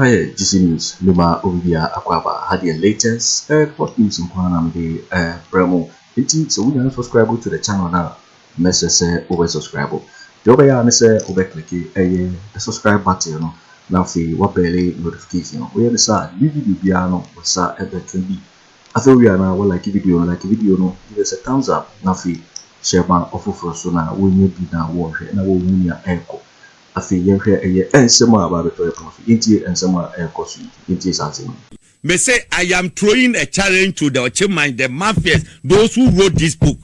Hi, GC News. Luma Bawumia Akwaba had the latest hot news in Kwanam the Bremo. So we are subscribe to the channel now. Message say over subscribe. The over ya say over click the subscribe button. Now fi what belly notification. We are the side video biano or sa ever can be. I thought we are now like a video no give us a thumbs up. Now fi share my offer for so now we need be now war and I will win your echo. I feel you're here and some about the profit. And some cost into something. May say I am throwing a challenge to the Okyehene, the mafias, those who wrote this book.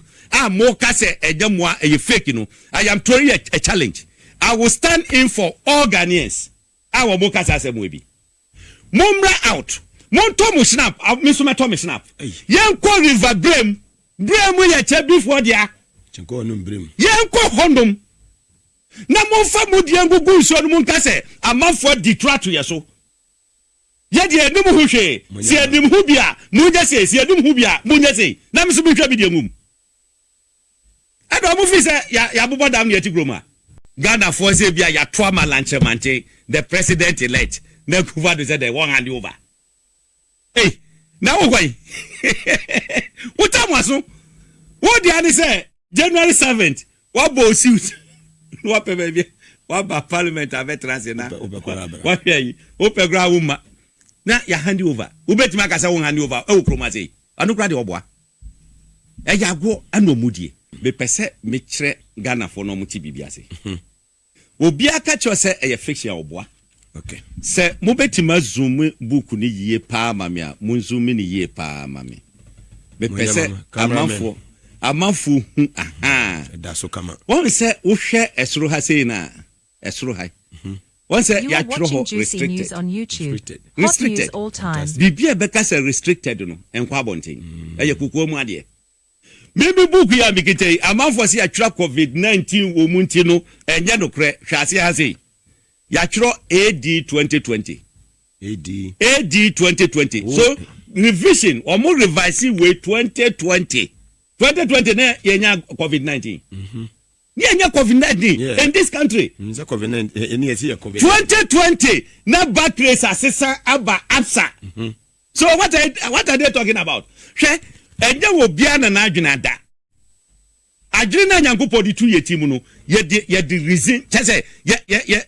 More kase ejamwa a fake, you know. I am throwing a challenge. I will stand in for all Ghanaians. Our more kase asem will be. Mumra out. Monto mu snap. Misuma Tommy snap. Yanko river blame. Blame we a before dia. Chenko num blame. Yanko hondom. Na mo fa mo dia ngugu so no kase amafo detract to yeso ye de enum hu hwe si enum hu bia mu nya se si enum hu bia mu nya se na me so bi hwa bi de ngum ado mo fi se ya bobo dam ye ti groma Ghana for se bia ya to ama lanchemante the president elect na Akufo Addo said they won hand over hey na wo kwai what am waso wo dia ni say January 7th what bo suit what baby what ba parliament ave transena what here open ground woman na ya hand over ubeti makasa won hand over e kroma sei anukra de oboa e yago anomudie be pese me kire Ghana for no muti bibiase obi aka cho se e fiction oboa okay se mo beti ma zoom book ni yie pa mame a mo zoom ni yie pa mame be pese amanfo aha da so kama won say wo hwe esoro ha sei na esoro ha won say ya twro ho restricted on YouTube restricted all time bibia beka say restricted no enkwa bonten eye kukuo mu ade maybe book ya mikitei amanfo say ya twra covid-19 wo munti no enye no kre hwase ha sei ya twro AD 2020 AD 2020 so revision or more revise way 2020 na yenya covid-19 yenya covid-19 in this country covid-19 any year covid 2020 na back race asesa aba absa so what are they talking about hwe enye wo bia na adwena da adwena na nyankopɔ di 2 year team no ye the reason chese ye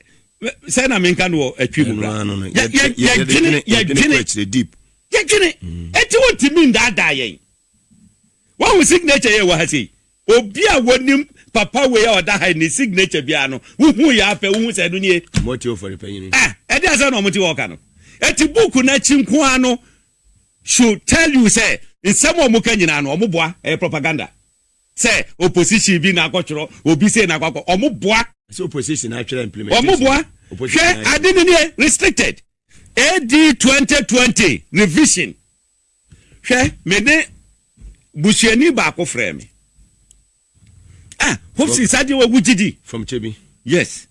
say na menka no atwi mu ra ye deep ye gene eti wo timi nda yen one signature ye wa hasi obi a wonim papa we ya oda ha ni signature bia no hu ya afa hu se no nie moti ofori panyin e dey say no moti work no eti book na chinku ano should tell you say in some of muka nyina no omoboa propaganda say opposition bi na akotworo obi say na akwa omoboa say opposition na actually implementation omoboa hwe adini nie restricted AD 2020 revision hwe mene busheni ba ko frame Hopeson Adorye we wujidi from Chebi yes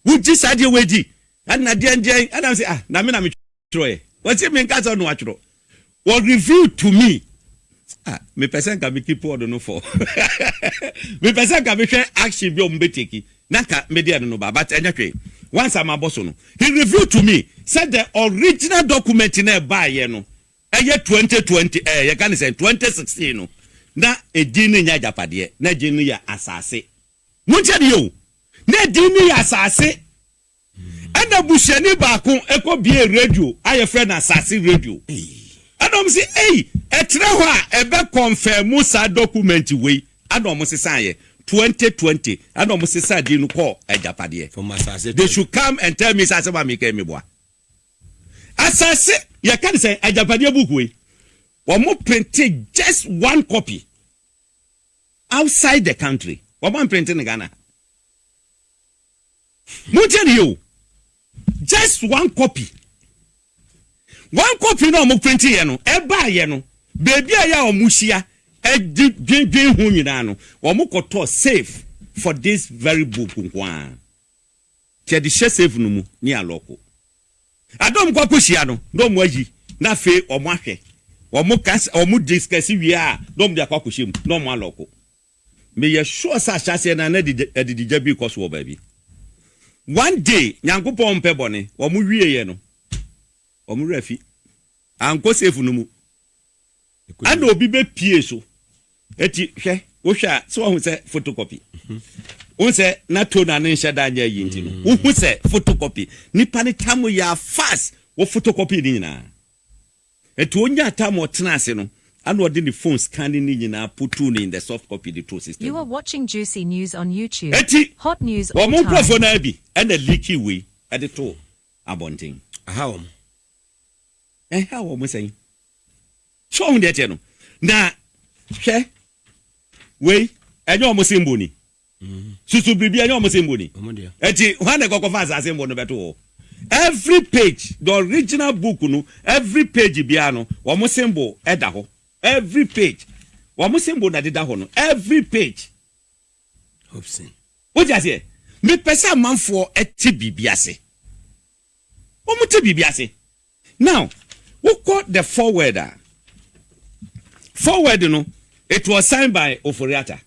wuji Adorye we di na de adam say na me tro e what say me nka no atro what review to me me person can be keep on no for me person can be action bi o mbeteki naka media no ba but anyatwe once am aboso no he reviewed to me said the original document na ba ye no eye 2020 ye can say 2016 no na edini nya Agyapadie na edini ya asase munche de yo na edini ya asase ana bushani ba ko ekobie radio aye friend asase radio adom say etre ho a ebe confirm sa document we adom say say 2020 adom say say di no call Agyapadie from asase they should come and tell me say make me boa asase you can say Agyapadie book we omo printed just one copy outside the country omo printing in Ghana munchen you just one copy no omo printing ye no e ba ye no baby aya omo hia e dwen hu nyina no omo koto safe for this very book nkwa che di safe no mu ni aloko adom Kwaku hia no do mo ayi na fe omo ahwe omo discuss wi a do mo dia Kwaku hia mu no mo aloko me ye sure sa chase na di jabi koso baby one day nyankopon mpe bone omo wie ye no refi anko safe no mu ana obi be pie so eti hwe wo hwa so wo say photocopy wo say na to na ne nheda anya yi nti no wo say photocopy nipa ne tamo ya fast wo photocopy ni nyina eti onya tamo tena ase no and what the phone scanning put in the soft copy the true system. You are watching Juicy News on YouTube. Hot news all time. And the leaky way at the toe. Abonting. How? How am I saying? Show me that channel. Now, she way and you're almost boni. Susu bibi and you're almost boni. Eti one the cock of us as better. Every page, the original book, every page biano, almost symbol edaho. Every page. Wamusembo na dida hono. Every page. Hopeson. What you say? Me pesa man for eti bibiase. Omuti bibiase. Now, who called the forwarder? Forward, it was signed by Ofori Atta.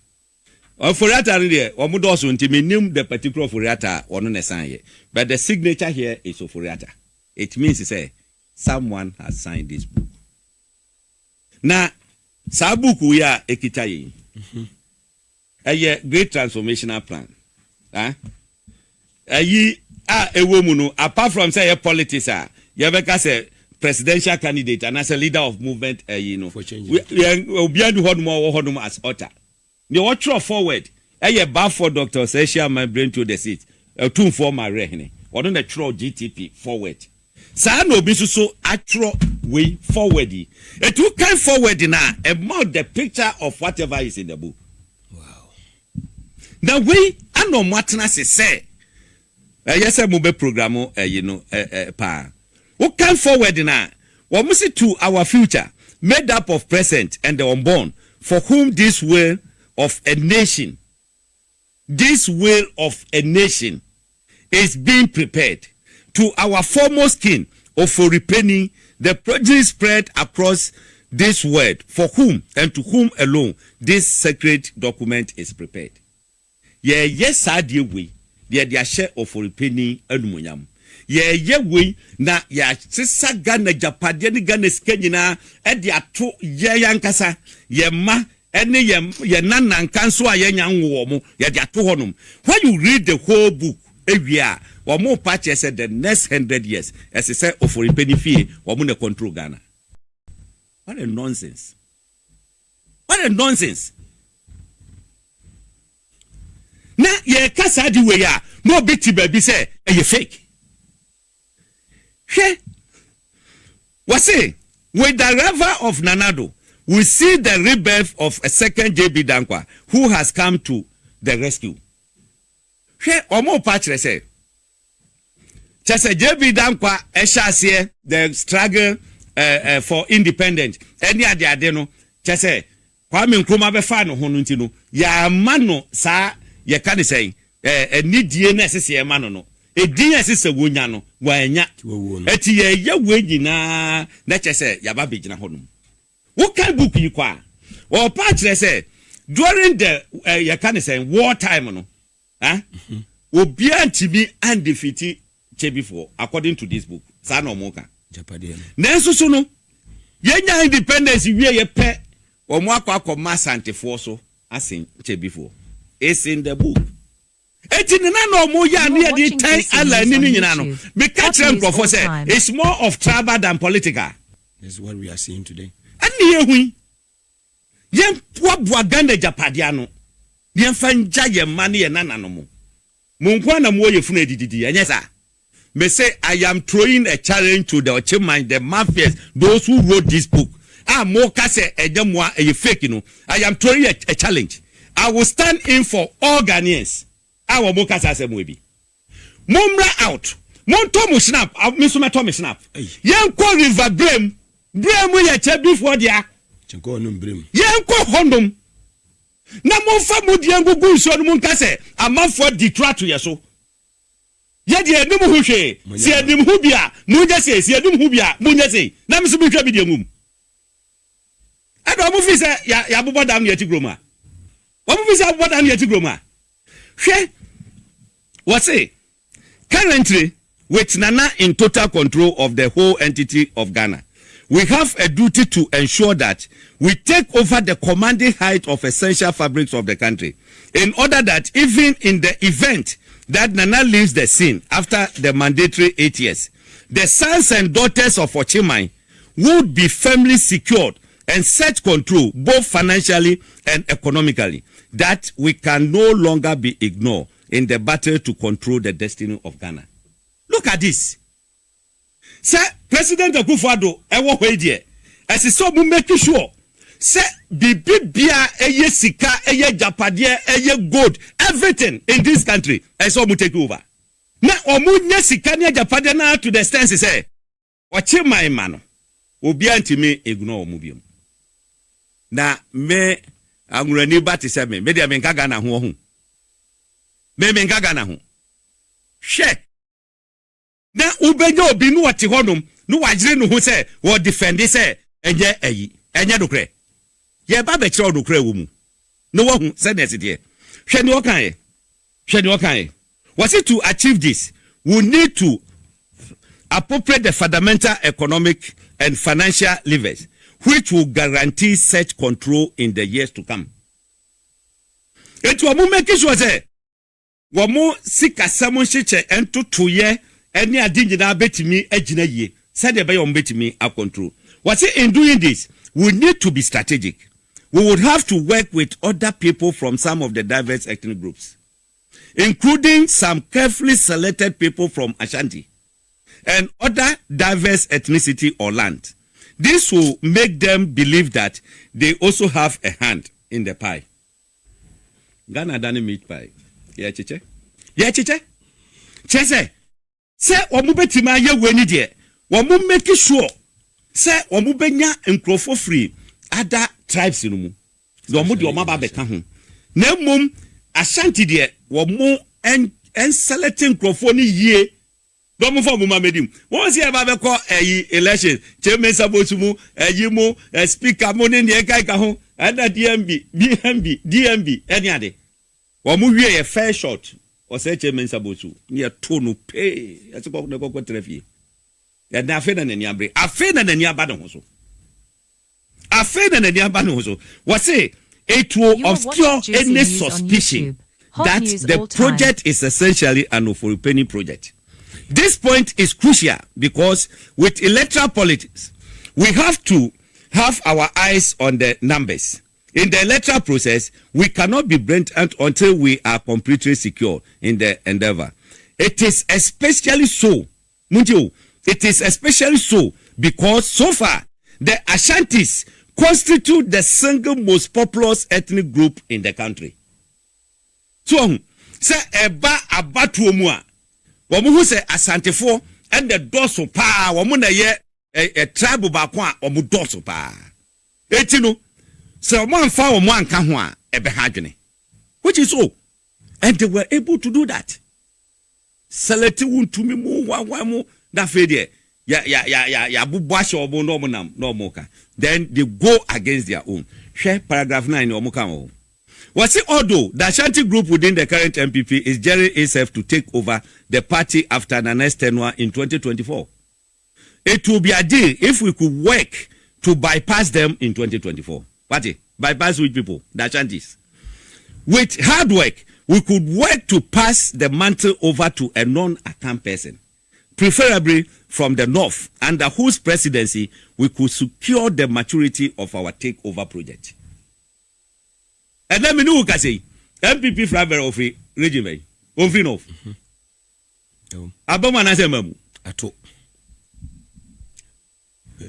Ofori Atta there, omudoso nti me name the particular Ofori Atta ono ne sign here. But the signature here is Ofori Atta. It means to say someone has signed this book. Na sabuku ya ekita yi eye great transformational plan ayi ewo mu no apart from say politics you beka say presidential candidate and as a leader of movement for change we obiadu hodum as author the watch forward bad for Dr. Sesha my brain to the seat too for my rehne odon the throw GTP forward sa no bi so atro way forward it you can forward now about the picture of whatever is in the book. Wow. The way I know matna say yes mo be program pa who can forward now we must to our future made up of present and the unborn for whom this will of a nation is being prepared. To our foremost king, Ofori Penny, the produce spread across this world, for whom and to whom alone this sacred document is prepared. Yes, I dear we, dear share Ofori Penny and Munyam. We na ya sisa Gana Agyapadie Gana Skenyina, and ya to yankasa, ye ma, any ye nan and cancel a young woman, ya to honum. When you read the whole book, every year, or more patches said the next 100 years, as I said, Ofori Penny fee, or mun control Ghana. What a nonsense! What a nonsense! Now, ye kasa di we ya, no bitty baby say, you fake. Hey, what's it? With the river of Nanado, we see the rebirth of a second JB Dankwa who has come to the rescue. Hey, or more patches say. Just a JB Dankwa Eshasiye, the struggle for independence. Any idea deno? Just say, Kwame Nkrumah be fa no hono ya mano sa ye kan say ni die na sese ye mano no. E din sese wonya no wa anya. Eti ye we nyina na chese ya ba begina hono. Wo kan book yi kwa. Or patch say during the ye kan say war time no. Obi antibi undefeated before, according to this book. Sana Moka. Agyapadie. Nenso so no. Yenya independence wie ye pe. Omo akwa masante so asin before. It's in the book. Eti na no mo ya na di time ala ni nyina no. Me catch them for say it's more of tribal than political. This is what we are seeing today. Ani ye hu. Yen poa Gana Agyapadie no. Yen fanja ye mane ye nananom mo. Munkwa na mo ye funu edididi anyesa. Me say I am throwing a challenge to the Okyehene, the mafias, those who wrote this book. Mo kase ejemwa e fake no. I am throwing a challenge. I will stand in for all Ghanaians. Mo kase asem bi. Mumra out. Mon to snap. Me so me to snap. Yen ko river brem ye che before dia. Chenko no brem. Yen ko hondom. Na mo fa mo die ngugu so no mon kase amafo detract to yeso. Yedi enim hu hwe si enim hu bia munye se si enim hu bia munye se na mso bi hwa bi de ngum ado mo fi se ya bobodam ye tigroma wo mo fi se bobodam ye tigroma hwe what say currently with Nana in total control of the whole entity of Ghana, we have a duty to ensure that we take over the commanding height of essential fabrics of the country, in order that even in the event that Nana leaves the scene after the mandatory 8 years, the sons and daughters of Ochimai would be firmly secured and set control both financially and economically, that we can no longer be ignored in the battle to control the destiny of Ghana. Look at this. Sir, President Akufo Addo, ewo hwedie, esi so mu make sure say bibia eye sika eye Agyapadie eye gold, everything in this country esi mu take over. Na omu nye sika ne Agyapadie na to the extent say Ochimai ma no obi antimi ignore omu biom. Na me angurani ba te se me dia me nka Ghana ho ho. Me nka Ghana ho. Hwe na ubenya obi no wate honom no wagire no ho se wo defend se enye dokre ye ba be kire dokre wo mu no wo hu se nese de hwe ni okan was it to achieve this we need to appropriate the fundamental economic and financial levers which will guarantee such control in the years to come. It will make sure say wo mu sika samon chiche ento toye any adinjina betimi agina ye said the bayon betimi a control. Was it in doing this? We need to be strategic. We would have to work with other people from some of the diverse ethnic groups, including some carefully selected people from Ashanti and other diverse ethnicity or land. This will make them believe that they also have a hand in the pie. Ghana done meat pie. Yeah, chiche. Chese. Say omu betima ye weni de omu make sure say omu benya nkrofo free other tribes no mu omu de omu ba beka ho na mum Ashanti de omu en selecting nkrofo ni yie do mu fo mu mamedim won se e ba beko election chairman sabotu mu mu speaker mu ne ne kai ka ho ada DMB any ade omu wie ye fair shot o se chairman sabotu ni to no pay ase ko ko trafie ya na afa na nani abre afa na nani aba no so was say it will obscure any suspicion that the project is essentially an Ofori project. This point is crucial because with electoral politics we have to have our eyes on the numbers. In the electoral process, we cannot be blunt until we are completely secure in the endeavor. It is especially so, because so far, the Ashantis constitute the single most populous ethnic group in the country. So, say eba abatu omua, wamu hu se Asantefo and the doso pa, wamu na ye a tribe bakwa wamu doso pa. Etino. So one found one kahwa ebehadwene, which is so, and they were able to do that. Select to me more that fade ya bubash or no moka. Then they go against their own. Share paragraph 9 or mukamo. Was it although the Ashanti group within the current MPP is gearing itself to take over the party after Nana's tenure in 2024? It will be a deal if we could work to bypass them in 2024. What? Bypass which people? The Ashantis. With hard work, we could work to pass the mantle over to a non-account person, preferably from the north, under whose presidency we could secure the maturity of our takeover project. And then we know what I say. MPP Flavor of regime. Ofri north. Aboma na semamu. Ato.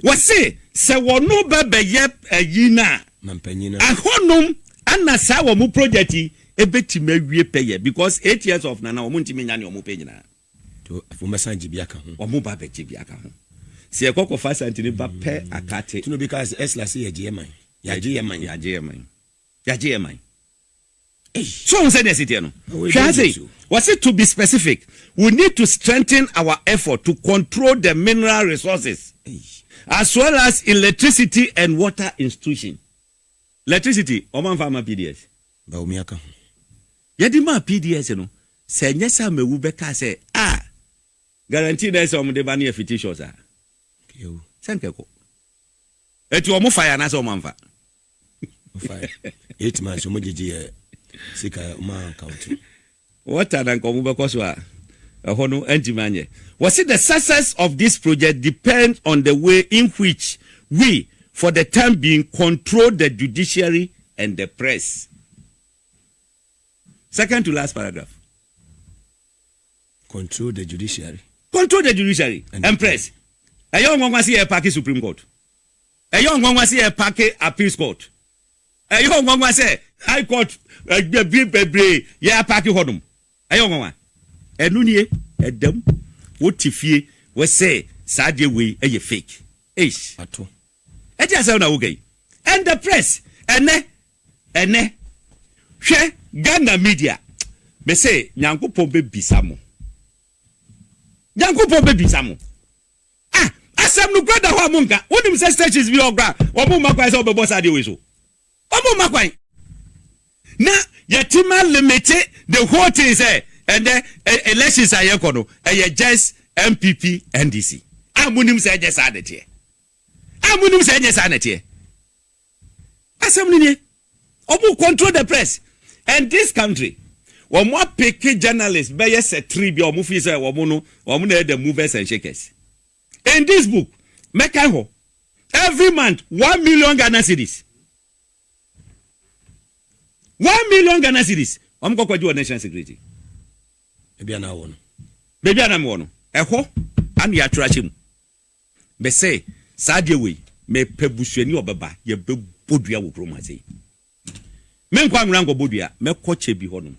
Wase se wono bebe yep yina. Mampanyina. Ahonum anasa wo mu project ebetime wie peye because 8 years of Nana wo ntimi nya ne wo mu peye na. To afumasa jibiaka ho. Wo mu ba be jibiaka ho. Se ekoko fast antini ba pe akate. To know because Esla say yajeman. Yajeman. So on said yes no. Was it to be specific? We need to strengthen our effort to control the mineral resources as well as electricity and water institution. Electricity, oman farmer PDS. Bawumia. Yadi ma PDS no. Se nyesa mewu beka se guarantee there's some de bani fictitious ah. Yo. Senkeko. Eti omo fire na so manfa. Fire. 8 months omo jeje sika ma account. What are dan komu be so a hono antimanye. Was it the success of this project depends on the way in which we for the time being control the judiciary and the press. Second to last paragraph. Control the judiciary. Control the judiciary and press. A young one was here parking Supreme Court. A young one was here parking Appeals Court. A young one was here High Court. Yeah, parking Hodum. A young one. A Nunie, a dumb. What if ye was say, Sadia way a fake? Ish. Ato. And just okay. And the press. And ne. She Ghana media. Me say, Nyanko Pombe Bisamo. Nyanko Pombe Bisamo. Asam no brother ho amunka wonim say stages bi ogra omo makwai say obebo sa de we so omo makwai na yatima limit the whole thing say and the elections are yekono just MPP NDC amunim say just adete amunim say just adete asam ni omo control the press and this country omo pick journalists be yes 3 bi omo fi say omo na the movers and shakers. In this book, Mekanho, every month 1 million Ghana cedis. 1 million Ghana cedis. I'm going to do a national security. Maybe an hour. Baby, I'm one. Eho, and ya trash him. Be say, Sadia way, me pebusheni obaba, ye be bodia wo kroma say. Men kwa mrango bodia, me koche bi honum.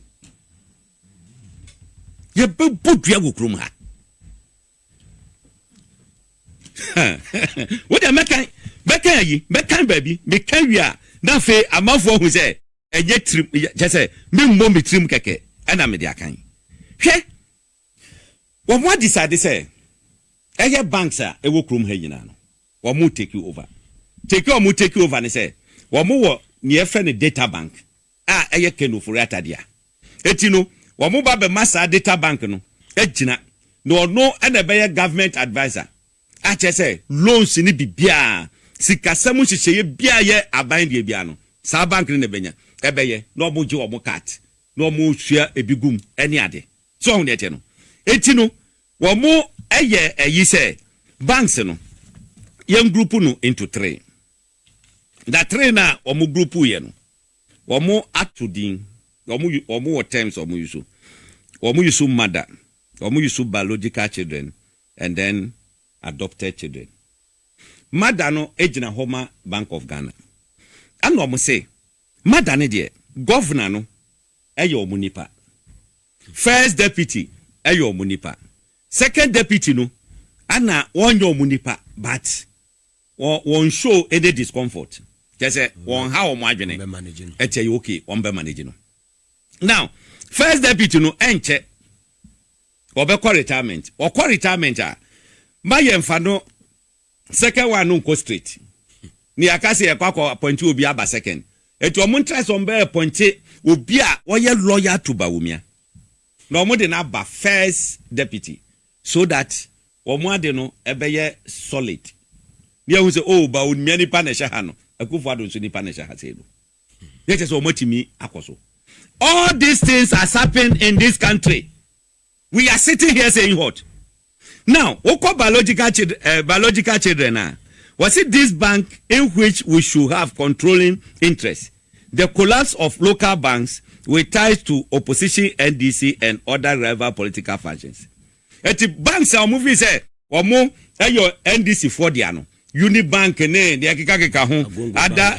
Ye be bodia wo kroma. What am I mekan baby mekan wi a na fe amafo hu say enye trim je say me mmom trim keke ana me de akan hwe wo mo decide say eye banks a e wo krom ha nyina no wo mo take you over ne say wo mo wo ne efe ne data bank a eye Ken Ofori Atta dia eti no wo mo ba be masa data bank no agina no no ana be government advisor ache say loans ni bibia sikasam hyehyeye bia ye aban de bia no sa bank ni benya ebeye no mo je omo cat no mo hwea ebigum eni ade so ho nete no eti no wo mo eye eyi say banks no yem group no into 3 that 3 na wo mo group ye no wo mo atudin wo mo terms wo mo use mother wo mo use biological children and then adopted children. Madano ejina homa Bank of Ghana. Ano mo say, madane de governor no eyo munipa. First deputy eyo munipa. Second deputy no ana wonyo munipa but won show any discomfort. Just say won how mo adwene. Eche okay, won be manage no. Now, first deputy no enche obekọ retirement. Okọ retirement a my enfano second one no go straight. Ni akase e kwakọ appoint obi aba second. Etu omo interest on be appoint obi a woye lawyer to Bawumia. No omo de na ba first deputy so that omo ade no ebeye solid. Ni ehun say oh Bawumia ni pa na sha ha no. Akufo Addo so ni pa na sha ha say no. Ye say omo timi akoso. All these things has happened in this country. We are sitting here saying what? Now, Oko biological children was it this bank in which we should have controlling interest? The collapse of local banks with ties to opposition NDC and other rival political factions. Eti banks are moving say omo eyo NDC for diano. Unibank ne de akika ho ada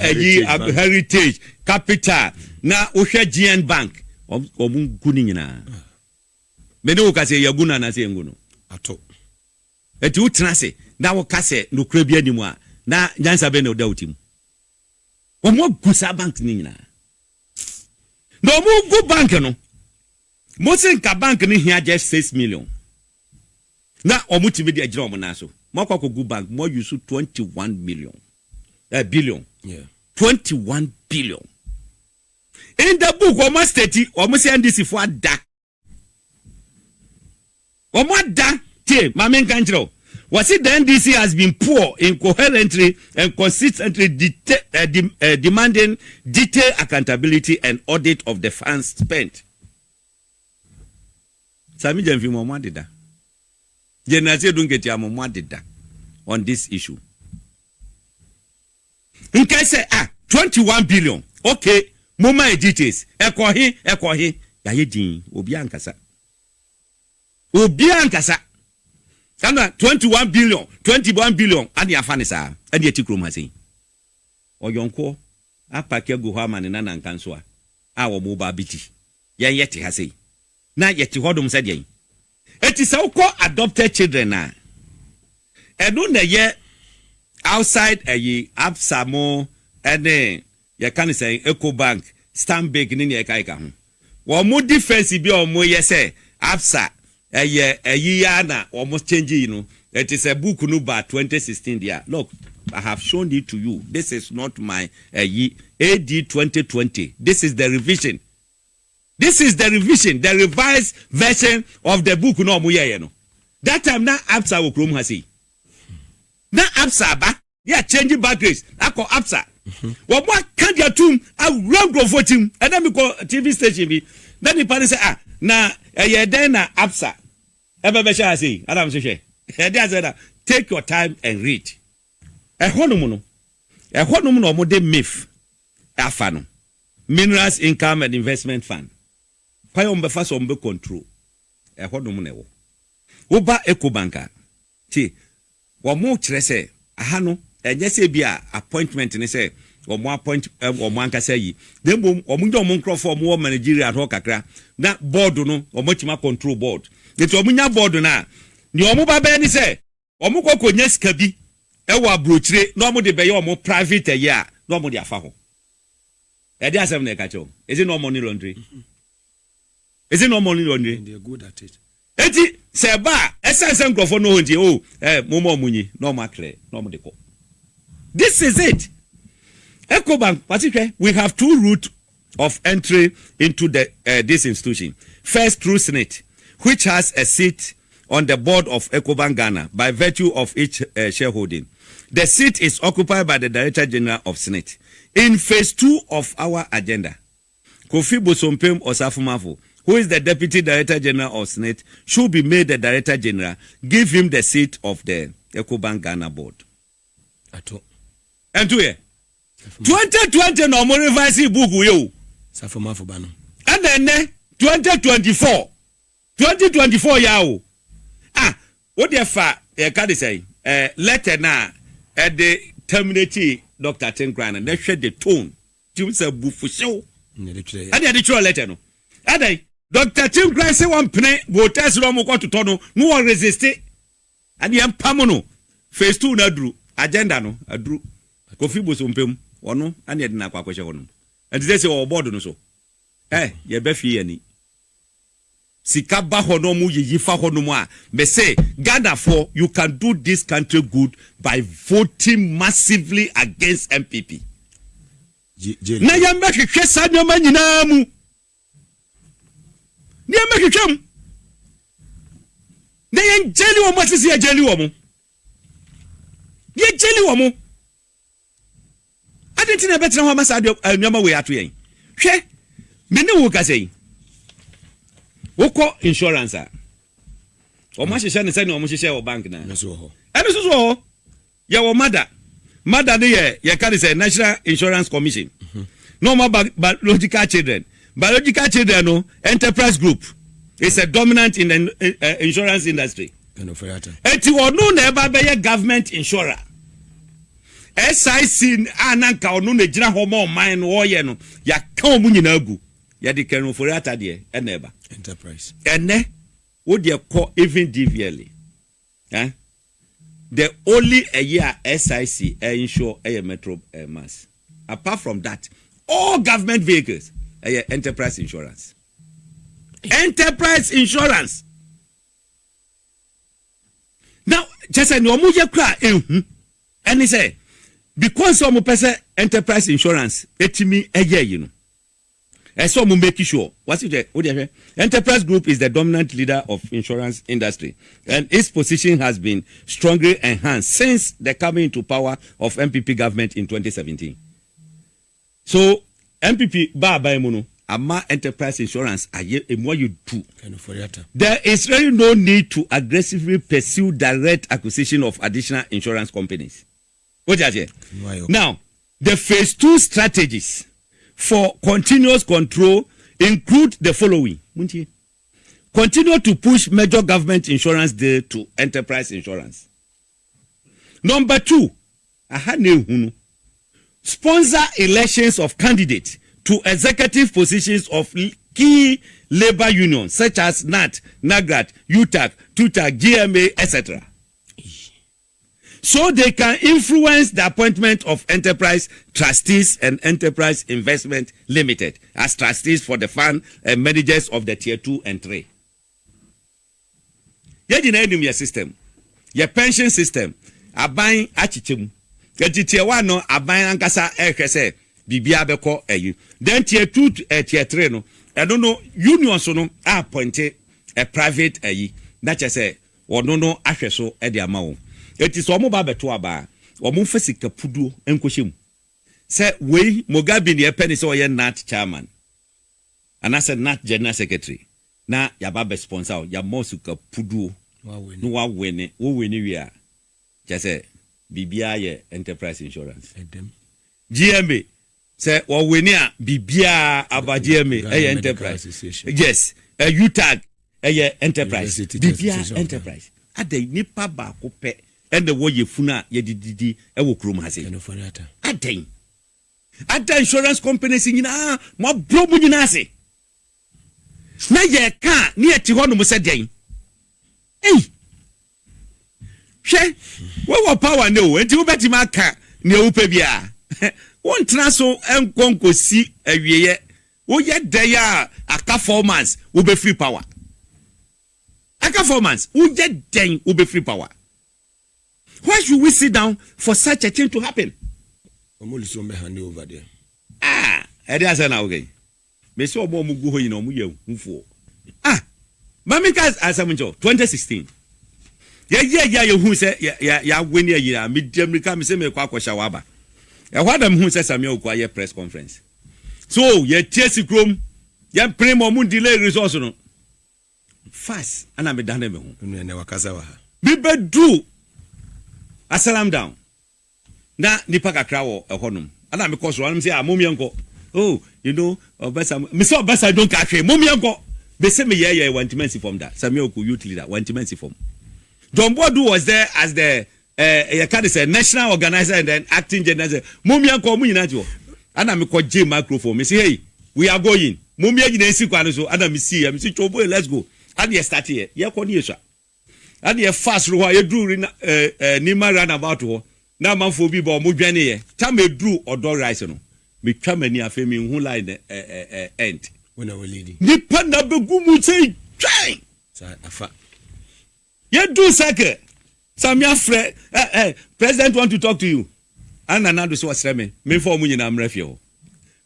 heritage capital na ohwe GN bank omo guni nyina. Me no ka say yaguna na say nguno. Ato. Eti utina se na wo kase no kura bi animu a na nyansa be na oda utim omo gusa bank ni nyina no mo go bank no mo sen ka bank ni hia just 6 million na omo timi de agina omo na so mo kwa go bank mo use 21 million billion 21 billion in the book omo state omo say NDC for ada omo ada Mamen Kanjro. Was it the NDC has been poor in coherently and consistently demanding detailed accountability and audit of the funds spent? Sammy Gyamfi mo did that. Generasi don't get your did that on this issue. In case 21 billion. Okay, moma details. Ekohi. Ya yedin obi ankasa. Kana 21 billion adi afane sa adi etikrom hasen. Oyonko apake go ha man na nkanso a wo mo ba biti. Yen yete hasen. Na yete hodom sa den. Eti sa uko adopted children na. Enu na ye outside absamo ene ye kan say Ecobank Stanbic ni ye kai ka ho. Wo mo defense bi o mo ye say absa ya na almost changing, it is a book no by 2016 there. Look, I have shown it to you. This is not my AD 2020. This is the revision. The revised version of the book no muye no. That time na absa wo krom ha sei. Na absa ba, ya changing batteries. Ako absa. Wo mo kan dia tum a run go voting. And then me go TV station bi. Then the party say na den na absa. Ebebesha say, Adam say, take your time and read. Ehonum no mo de MIF afano. Minerals Income and Investment Fund. Kwa yo mbefa so mbe control. Ehonum ne wo. Oba Ecobank. Ti wo mo kire se ahano enye se bia appointment ne se wo mo appoint wo mo ankasa yi. Dem bom wo mo njo mo nkrofo mo Nigeria ho kakra. Na board no wo mo tima control board. Eti omunya board na ni omu ba be ni se omu kokonya sika bi e wa brochire na omu de be ye omu private ya na omu de afa ho e dey asem na ka cho is it no money laundry they are good at it eti se ba essence nkrofo no honji mo omunyi na omu akre na omu de ko. This is it. Ecobank particularly we have two routes of entry into this institution. First through Senate, which has a seat on the board of Ecobank Ghana by virtue of each shareholding. The seat is occupied by the Director General of Senate. In phase 2 of our agenda, Kofi Bosompem Osafumafo, who is the Deputy Director General of Senate, should be made the Director General. Give him the seat of the Ecobank Ghana board. And 2020 no more revise book yo. Safumafo bano. And then 2024 yao. What the fa can say? Letter na at the terminate Dr. Tenkran, they shed the tone. Jim said bufu show. And the true letter no. And Dr. Tenkran say one penny, will test Romo to Tono, no one resist it. And the Pamono, phase 2 na drew, agenda no, a drew. Kofi Bosompem, or no, and yet na kwa question. And they say all board no so. Ye befi any. Sikaba honomu yifa honoma. Me say, Ghana for you can do this country good by voting massively against MPP. Na yamba kikesa nyama nyinamu. Ni yamba kikam. Na yenjeli wa masisi ya jeli wa mu. Ye jeli wa mu. Adenti na betra wa masa nyama we atu yen. Hwe, mene wo ka sei. Woko insurance a o ma hihye ne sani o mo hihye o bank na na so ho ebe so ho ye wo mada ne ye ka say National Insurance Commission no more biological children no enterprise group is a dominant in the insurance industry. Ken Ofori Atta eti onu na eba be ye government insurer SIC ananka onu na gina ho mo man no wo ye no ya ka o mu nyina agu ya di Ken Ofori Atta de eneba enterprise ene wo de call even DVL the only a year SIC insure a metro mass. Apart from that, all government vehicles enterprise insurance. Enterprise insurance. Now, just no mu ye kra and he say because some person enterprise insurance etimi eye you know. So make sure. What's it? Enterprise Group is the dominant leader of insurance industry, and its position has been strongly enhanced since the coming into power of MPP government in 2017. So MPP Baba Ama Enterprise Insurance more you do. There is really no need to aggressively pursue direct acquisition of additional insurance companies. Now, the phase 2 strategies for continuous control include the following. Continue to push major government insurance deal to enterprise insurance. Number 2, sponsor elections of candidates to executive positions of key labor unions such as NAT, NAGRAT, UTAC, TUTAC, GMA, etc. So they can influence the appointment of enterprise trustees and enterprise investment limited as trustees for the fund and managers of the tier 2 and 3. Your system, your pension system, a buying achichim. Tier 1 no a buying ankasa ekese bibia beko eyi. Then tier 2 tier 3 no. I don't know unions no appointed a private eyi. That just say or no ahweso e de amawo. It is omo ba beto aba. Omo fasika pudu enkohyem. Say we Mugabe ne penny so ye NAT chairman. And I said NAT general secretary. Na ya ba be sponsor ya mosuka pudu. No wa win wo win wi a. Just say bibia ye enterprise insurance. GMA say wo win a bibia aba GMA enterprise. Yes, UTAG enterprise. Bibia enterprise. Ade nipa ba ko pe and the way you funa ye didi e wo krom hase. Ade insurance companies nyina mo blobu nyina ase. Na ye ka ni eti ho no mo se den. Hwe wo power no enti wo beti ma ka ne wo pe bia. Won traso enkonkosi awieye. Wo ye dey a aka 4 months wo be free power. Aka 4 months wo ye den wo be free power. Why should we sit down for such a thing to happen? HandOver there. Ede asa na okay. Me so obo mu gu ho yina omu ye hunfo. Mamika asamuncho 2016. Yeah, you who say ya win a year, medium become same Kwaku Shawaba. A what am who says Sammy Okwaya press conference. So ye Chelsea Chrome, ya primo moon delay resource no. Fast, and I'm a done him. Bibe do a salam down. Na nipaka krawo a honum. And I'm because one say a mumianko. Oh, you know, Mr. Bessa don't catch him. Mumianko. They say me yeah, want to mention from that. Samuel youth leader, want to mention from. John Bodu was there as the national organizer and then acting general. Mumianko Muinajo. And I'm called J microphone. Me say, hey, we are going. Mumia Jinesi Kwanoso, and I'm see, Chobo, let's go. And you start here. Yeah, Konisha. And you fast Ruha, you drew Nima ran about her. Now, man for people, Mujani, Tame drew or door rising. Me come near Femi who line end. When I will lead. Nipanda Begumu say, try. You do second. Sammy Fred, President want to talk to you. And another was Remy, me for Munina Refio.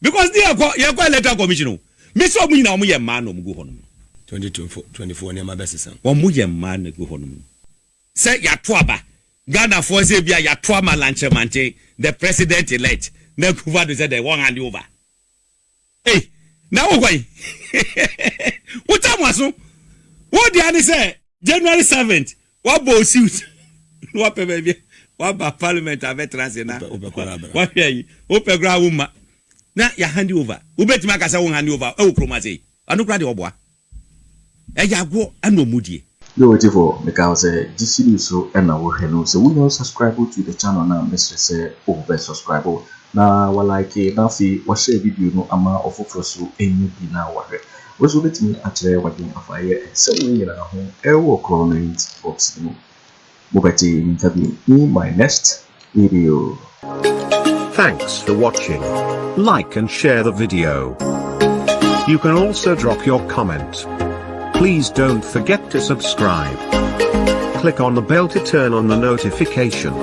Because they are quite letter commission. Miss Omina Muya man go home. 2024 near my best son. One Muya man go home. Say Yatwaba, Ghana for Zebia Yatwama Lanchamante, the president elect. Nekuva said they won't hand over. Hey, now why? What time was so? What did I say? January 7th. What bo suit? What baby? What ba parliament a veterans na? What here? Open ground woman. Na ya hand over. Ubet makasa won hand over. E kroma say. Anu kra de oboa. E ya go anu mudie. No wait for because this news so and now we know so we don't subscribe to the channel now. Mr. say over subscribe. Na walike na fi wa share video no ama ofoforo so enyu bi na wahwe. We so let me actually wadin afaye so we na ho e wo comment box no. Mobati in my next video. Thanks for watching. Like and share the video. You can also drop your comment. Please don't forget to subscribe. Click on the bell to turn on the notification.